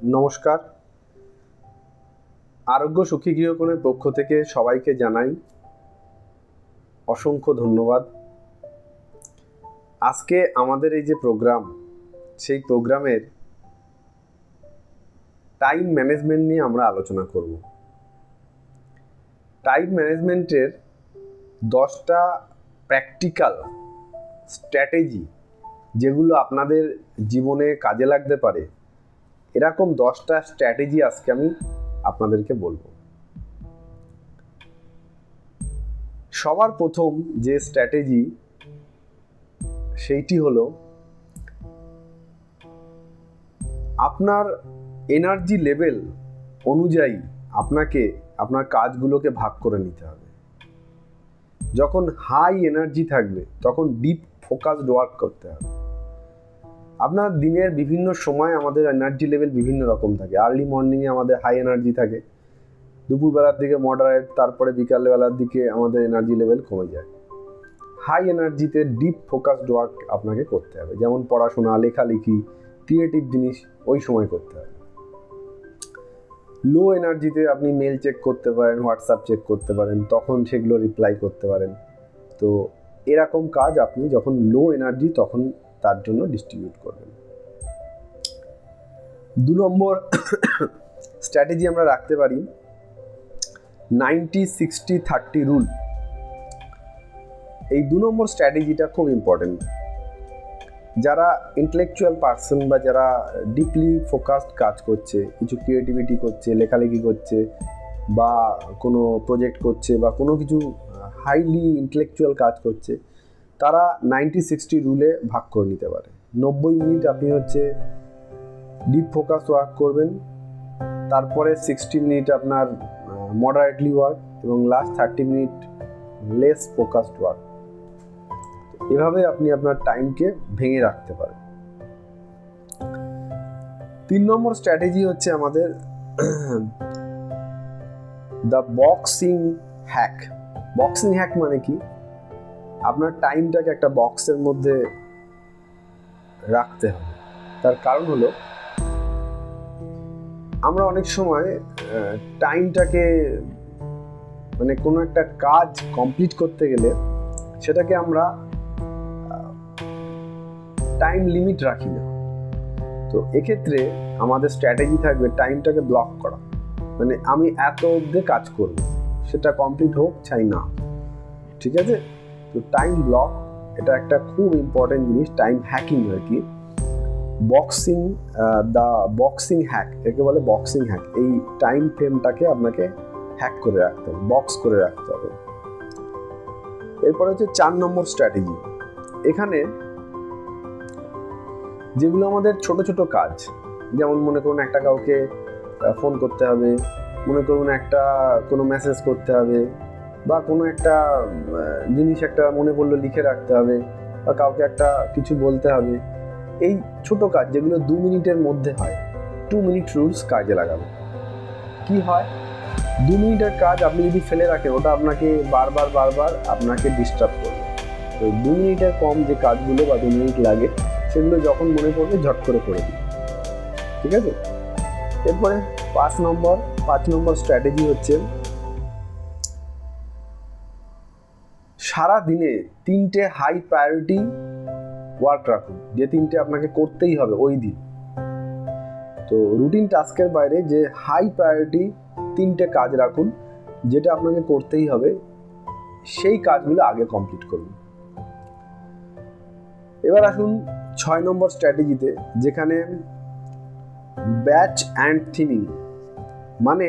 নমস্কার। আরোগ্য সুখী গৃহকোণের পক্ষ থেকে সবাইকে জানাই অসংখ্য ধন্যবাদ। আজকে আমাদের এই যে প্রোগ্রাম, সেই প্রোগ্রামের টাইম ম্যানেজমেন্ট নিয়ে আমরা আলোচনা করব। টাইম ম্যানেজমেন্টের 10টা প্র্যাকটিক্যাল স্ট্র্যাটেজি যেগুলো আপনাদের জীবনে কাজে লাগতে পারে, এরকম 10টা স্ট্র্যাটেজি আজকে আমি আপনাদেরকে বলবো। সবার প্রথম যে স্ট্র্যাটেজি সেইটি হলো আপনার এনার্জি লেভেল অনুযায়ী আপনাকে আপনার কাজগুলোকে ভাগ করে নিতে হবে। যখন হাই এনার্জি থাকবে তখন ডিপ ফোকাসড ওয়ার্ক করতে হবে। আপনার দিনের বিভিন্ন সময় আমাদের এনার্জি লেভেল বিভিন্ন রকম থাকে। আর্লি মর্নিংয়ে আমাদের হাই এনার্জি থাকে, দুপুরবেলার দিকে মডারেট, তারপরে বিকালবেলার দিকে আমাদের এনার্জি লেভেল কমে যায়। হাই এনার্জিতে ডিপ ফোকাসড ওয়ার্ক আপনাকে করতে হবে, যেমন পড়াশোনা, লেখালেখি, ক্রিয়েটিভ জিনিস ওই সময় করতে হবে। লো এনার্জিতে আপনি মেল চেক করতে পারেন, হোয়াটসঅ্যাপ চেক করতে পারেন, তখন সেগুলো রিপ্লাই করতে পারেন। তো এরকম কাজ আপনি যখন লো এনার্জি তখন তার জন্য ডিস্ট্রিবিউট করবেন। 2 নম্বর স্ট্র্যাটেজি আমরা রাখতে পারি 90-60-30 রুল। এই 2 নম্বর স্ট্র্যাটেজিটা খুব ইম্পর্টেন্ট। যারা ইন্টেলেকচুয়াল পার্সন বা যারা ডিপলি ফোকাসড কাজ করছে, কিছু ক্রিয়েটিভিটি করছে, লেখালেখি করছে বা কোনো প্রজেক্ট করছে বা কোনো কিছু হাইলি ইন্টেলেকচুয়াল কাজ করছে, তারা 90-60 রুলে ভাগ করে নিতে পারে। 90 মিনিট আপনি ডিপ ফোকাস ওয়ার্ক করবেন, তারপরে 60 মিনিট আপনার মডারেটলি ওয়ার্ক এবং last 30 minute less focused work. এভাবে আপনি আপনার টাইমকে ভেঙে রাখতে পারেন। 3 নম্বর স্ট্র্যাটেজি হচ্ছে আমাদের the boxing hack. Boxing hack মানে কি? আপনার টাইমটাকে একটা বক্সের মধ্যে রাখতে হবে। তার কারণ হলো আমরা অনেক সময় টাইমটাকে মানে কোনো একটা কাজ কমপ্লিট করতে গেলে সেটাকে আমরা টাইম লিমিট রাখি না। তো এক্ষেত্রে আমাদের স্ট্র্যাটেজি থাকবে টাইমটাকে ব্লক করা, মানে আমি এত অবধি কাজ করব, সেটা কমপ্লিট হোক চাই না, ঠিক আছে? তো টাইম ব্লক এটা একটা খুব ইম্পর্টেন্ট জিনিস, টাইম হ্যাকিং আর কি। বক্সিং, দ্য বক্সিং হ্যাক, একে বলে বক্সিং হ্যাক। এই টাইম ফ্রেমটাকে আপনাকে হ্যাক করে রাখতে হবে, বক্স করে রাখতে হবে। এরপরে হচ্ছে 4 নম্বর স্ট্র্যাটেজি। এখানে যেগুলো আমাদের ছোট ছোট কাজ, যেমন মনে করুন একটা কাউকে ফোন করতে হবে, মনে করুন একটা কোনো মেসেজ করতে হবে, বা কোনো একটা জিনিস একটা মনে পড়লো লিখে রাখতে হবে, বা কাউকে একটা কিছু বলতে হবে। এই ছোট কাজ যেগুলো 2 মিনিটের মধ্যে হয়, 2 মিনিট রুলস কাজে লাগাবে। কি হয়, 2 মিনিটের কাজ আপনি যদি ফেলে রাখেন, ওটা আপনাকে বারবার আপনাকে ডিস্টার্ব করবে। তো 2 মিনিটের কম যে কাজগুলো বা 2 মিনিট লাগে, সেগুলো যখন মনে পড়বে ঝট করে দিই, ঠিক আছে? এরপরে 5 নম্বর স্ট্র্যাটেজি হচ্ছে সারা দিনে 3টে হাই প্রায়োরিটি ওয়ার্ক রাখুন, যে 3টে আপনাকে করতেই হবে ওই দিন। তো রুটিন টাস্কের বাইরে যে হাই প্রায়োরিটি 3টে কাজ রাখুন, যেটা আপনাকে করতেই হবে, সেই কাজগুলো আগে কমপ্লিট করুন। এবার আসুন 6 নম্বর স্ট্র্যাটেজিতে, যেখানে ব্যাচ অ্যান্ড থিমিং, মানে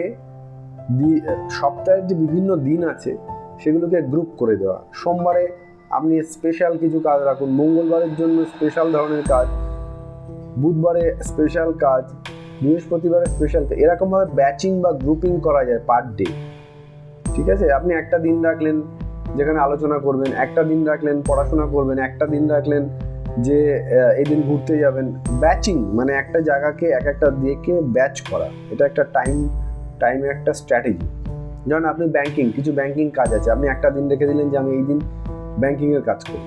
সপ্তাহের যে বিভিন্ন দিন আছে সেগুলোকে গ্রুপ করে দেওয়া। সোমবারে আপনি স্পেশাল কিছু কাজ রাখুন, মঙ্গলবারের জন্য স্পেশাল ধরনের কাজ, বুধবারে স্পেশাল কাজ, বৃহস্পতিবারে স্পেশাল। এরকমভাবে ব্যাচিং বা গ্রুপিং করা যায় পার ডে, ঠিক আছে? আপনি একটা দিন রাখলেন যেখানে আলোচনা করবেন, একটা দিন রাখলেন পড়াশোনা করবেন, একটা দিন রাখলেন যে এই দিন ঘুরতে যাবেন। ব্যাচিং মানে একটা জায়গাকে একটা দিকে ব্যাচ করা, এটা একটা টাইমের একটা স্ট্র্যাটেজি। যেমন আপনি কিছু ব্যাংকিং কাজ আছে, আপনি একটা দিন রেখে দিলেন যে আমি এই দিন ব্যাংকিংয়ের কাজ করি।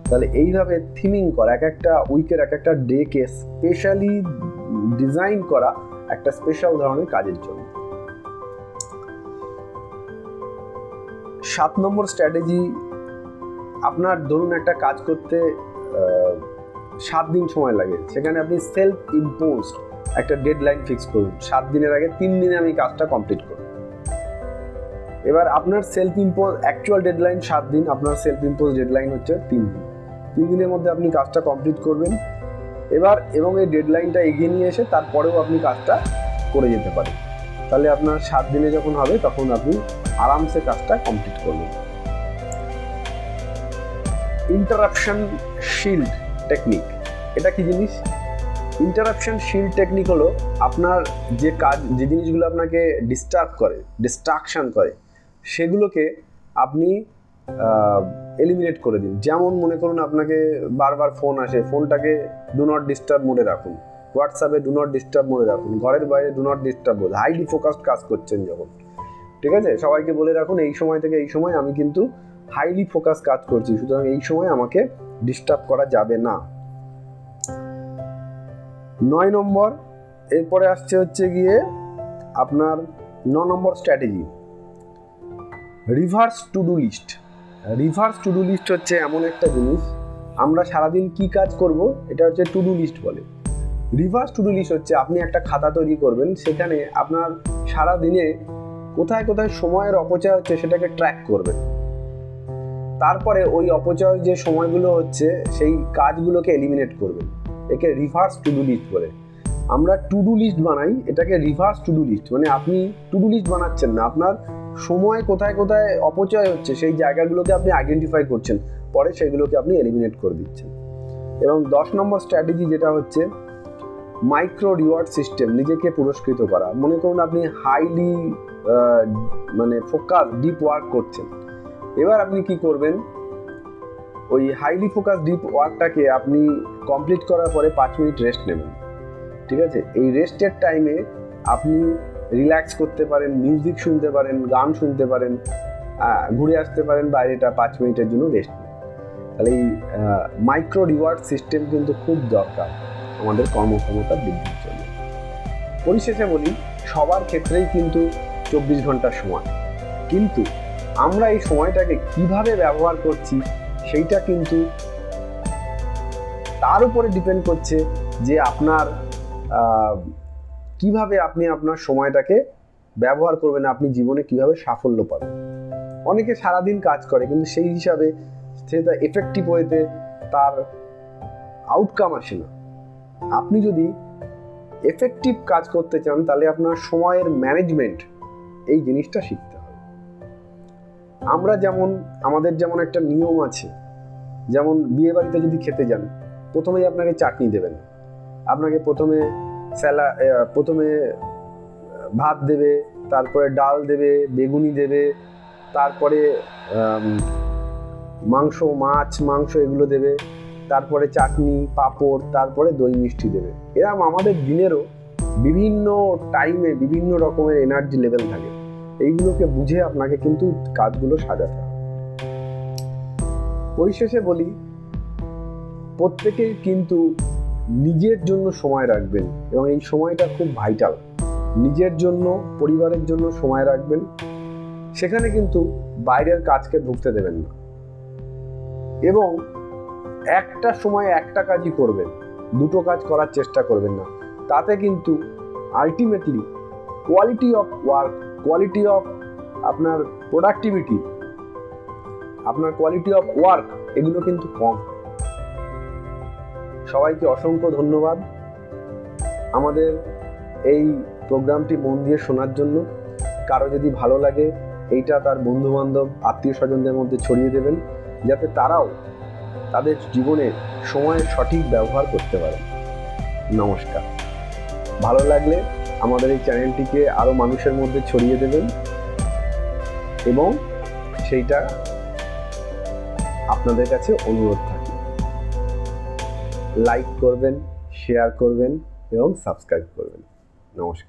তাহলে এইভাবে থিমিং করা, একটা উইকের একটা ডেকে স্পেশালি ডিজাইন করা একটা স্পেশাল ধরনের কাজের জন্য। 7 নম্বর স্ট্র্যাটেজি, আপনার ধরুন একটা কাজ করতে 7 দিন সময় লাগে, সেখানে আপনি সেলফ ইম্পোজড একটা ডেডলাইন ফিক্স করুন। 7 দিনের আগে 3 দিনে আমি কাজটা কমপ্লিট করব। এবার আপনার সেলফ ইম্পোজ অ্যাকচুয়াল ডেডলাইন 7 দিন, আপনার সেলফ ইম্পোজ ডেডলাইন হচ্ছে 3 দিন। 3 দিনের মধ্যে আপনি কাজটা কমপ্লিট করবেন। এবার এবং এই ডেডলাইনটা এগিয়ে নিয়ে এসে তারপরেও আপনি কাজটা করে যেতে পারেন। তাহলে আপনার 7 দিনে যখন হবে তখন আপনি আরামসে কাজটা কমপ্লিট করবেন। ইন্টারাপশন শিল্ড টেকনিক, এটা কি জিনিস? ইন্টারাপশন শিল্ড টেকনিক হলো আপনার যে জিনিসগুলো আপনাকে ডিস্ট্রাকশন করে সেগুলোকে আপনি এলিমিনেট করে দিন। যেমন মনে করুন আপনাকে বারবার ফোন আসে, ফোনটাকে ডু নট ডিস্টার্ব মোডে রাখুন, হোয়াটসঅ্যাপে ডু নট ডিস্টার্ব মোডে রাখুন, ঘরের বাইরে do not disturb mode, highly focused কাজ করছেন যখন, ঠিক আছে, সবাইকে বলে রাখুন এই সময় থেকে এই সময় আমি কিন্তু হাইলি ফোকাস কাজ করছি, সুতরাং এই সময় আমাকে ডিস্টার্ব করা যাবে না। 9 নম্বর, এরপরে আসছে হচ্ছে গিয়ে আপনার 9 নম্বর strategy, reverse to do list. Reverse to do list হচ্ছে এমন একটা জিনিস, আমরা সারাদিন কি কাজ করব এটা হচ্ছে টু ডু লিস্ট বলে। রিভার্স টু ডু লিস্ট হচ্ছে আপনি একটা খাতা তৈরি করবেন, সেখানে আপনার সারা দিনে কোথায় কোথায় সময়ের অপচয় হচ্ছে সেটাকে ট্র্যাক করবেন। তারপরে ওই অপচয় যে সময়গুলো হচ্ছে সেই কাজগুলোকে এলিমিনেট করবেন। একে রিভার্স টু ডু লিস্ট বলে। আমরা টু ডু লিস্ট বানাই, এটাকে রিভার্স টু ডু লিস্ট, মানে আপনি টু ডু লিস্ট বানাচ্ছেন না, আপনার সময় কোথায় কোথায় অপচয় হচ্ছে সেই জায়গাগুলোকে আপনি আইডেন্টিফাই করছেন, পরে সেগুলোকে আপনি এলিমিনেট করে দিচ্ছেন। এবং 10 নম্বর স্ট্র্যাটেজি যেটা হচ্ছে মাইক্রো রিওয়ার্ড সিস্টেম, নিজেকে পুরস্কৃত করা। মনে করুন আপনি হাইলি মানে ফোকাস ডিপ ওয়ার্ক করছেন, এবার আপনি কি করবেন, ওই হাইলি ফোকাস ডিপ ওয়ার্কটাকে আপনি কমপ্লিট করার পরে 5 মিনিট রেস্ট নেবেন, ঠিক আছে। এই রেস্টের টাইমে আপনি রিল্যাক্স করতে পারেন, মিউজিক শুনতে পারেন, গান শুনতে পারেন, ঘুরে আসতে পারেন বাইরেটা 5 মিনিটের জন্য রেস্ট নেন। তাহলে এই মাইক্রো রিওয়ার্ড সিস্টেম কিন্তু খুব দরকার আমাদের কর্মক্ষমতা বৃদ্ধির জন্য। পরিশেষে বলি, সবার ক্ষেত্রেই কিন্তু 24 ঘন্টার সময়, কিন্তু আমরা এই সময়টাকে কিভাবে ব্যবহার করছি সেইটা কিন্তু তার উপরে ডিপেন্ড করছে যে আপনার কিভাবে আপনি আপনার সময়টাকে ব্যবহার করবেন, আপনি জীবনে কিভাবে সাফল্য পাবেন। অনেকে সারাদিন কাজ করে কিন্তু সেই হিসাবে সেটা এফেক্টিভ ওয়েতে তার আউটকাম আসে না। আপনি যদি এফেক্টিভ কাজ করতে চান তাহলে আপনার সময়ের ম্যানেজমেন্ট এই জিনিসটা শিখতে হবে। আমাদের যেমন একটা নিয়ম আছে, যেমন বিয়ে বাড়িতে যদি খেতে যান প্রথমেই আপনাকে চাটনি দেবেন, আপনাকে প্রথমে ভাত দেবে, তারপরে ডাল দেবে, বেগুনি দেবে, তারপরে মাংস এগুলো দেবে, তারপরে চাটনি, পাঁপড়, তারপরে দই মিষ্টি দেবে। এরকম আমাদের দিনেরও বিভিন্ন টাইমে বিভিন্ন রকমের এনার্জি লেভেল থাকে, এইগুলোকে বুঝে আপনাকে কিন্তু কাজগুলো সাজাতে হবে। পরিশেষে বলি, প্রত্যেকেই কিন্তু নিজের জন্য সময় রাখবেন এবং এই সময়টা খুব ভাইটাল। নিজের জন্য, পরিবারের জন্য সময় রাখবেন, সেখানে কিন্তু বাইরের কাজকে ঢুকতে দেবেন না এবং একটা সময় একটা কাজই করবেন, দুটো কাজ করার চেষ্টা করবেন না। তাতে কিন্তু ultimately quality of work, quality of আপনার প্রোডাক্টিভিটি, আপনার কোয়ালিটি অফ ওয়ার্ক এগুলো কিন্তু কম। সবাইকে অসংখ্য ধন্যবাদ আমাদের এই প্রোগ্রামটি মন দিয়ে শোনার জন্য। কারো যদি ভালো লাগে এইটা তার বন্ধু বান্ধব, আত্মীয় স্বজনদের মধ্যে ছড়িয়ে দেবেন, যাতে তারাও তাদের জীবনে সময়ের সঠিক ব্যবহার করতে পারে। নমস্কার। ভালো লাগলে আমাদের এই চ্যানেলটিকে আরও মানুষের মধ্যে ছড়িয়ে দেবেন এবং সেইটা আপনাদের কাছে অনুরোধ থাকে। লাইক করবেন, শেয়ার করবেন এবং সাবস্ক্রাইব করবেন। নমস্কার।